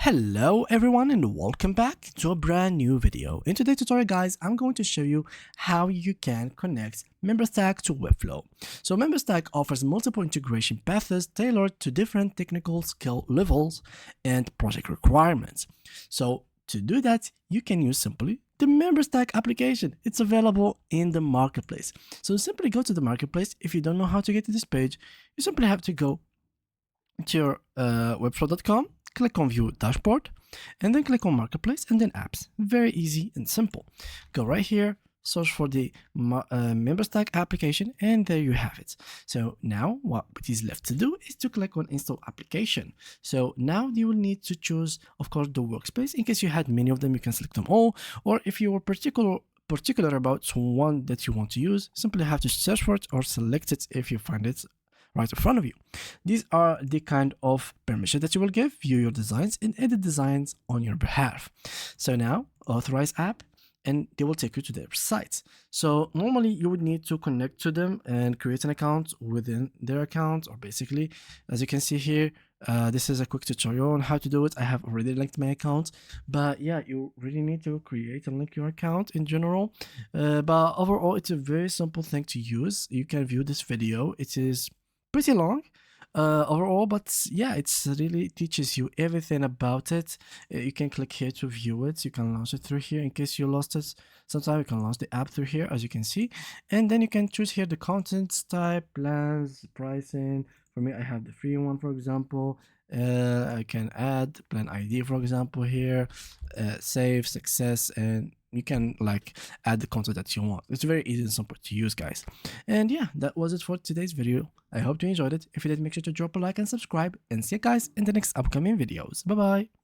Hello everyone and welcome back to a brand new video. In today's tutorial guys, I'm going to show you how you can connect Memberstack to Webflow. So Memberstack offers multiple integration paths tailored to different technical skill levels and project requirements. So to do that, you can use simply the Memberstack application. It's available in the marketplace. So simply go to the marketplace. If you don't know how to get to this page, you simply have to go to your webflow.com, click on view dashboard, and then click on marketplace and then apps. Very easy and simple. Go right here, search for the Memberstack application, and there you have it. So now what is left to do is to click on install application. So now you will need to choose, of course, the workspace. In case you had many of them, you can select them all, or if you were particular about one that you want to use, simply have to search for it or select it if you find it right in front of you. These are the kind of permission that you will give, view your designs and edit designs on your behalf. So now authorize app and they will take you to their sites. So normally you would need to connect to them and create an account within their account, or basically, as you can see here, this is a quick tutorial on how to do it. I have already linked my account, but yeah, you really need to create and link your account in general. But overall, it's a very simple thing to use. You can view this video. It is pretty long overall, but yeah, it's really teaches you everything about it. You can click here to view it. You can launch it through here in case you lost it. Sometimes you can launch the app through here, as you can see, and then you can choose here the contents type, plans, pricing. For me, I have the free one, for example. I can add plan ID, for example, here, save, success, and you can like add the content that you want. It's very easy and simple to use, guys. And yeah, that was it for today's video. I hope you enjoyed it. If you did, make sure to drop a like and subscribe, and see you guys in the next upcoming videos. Bye bye.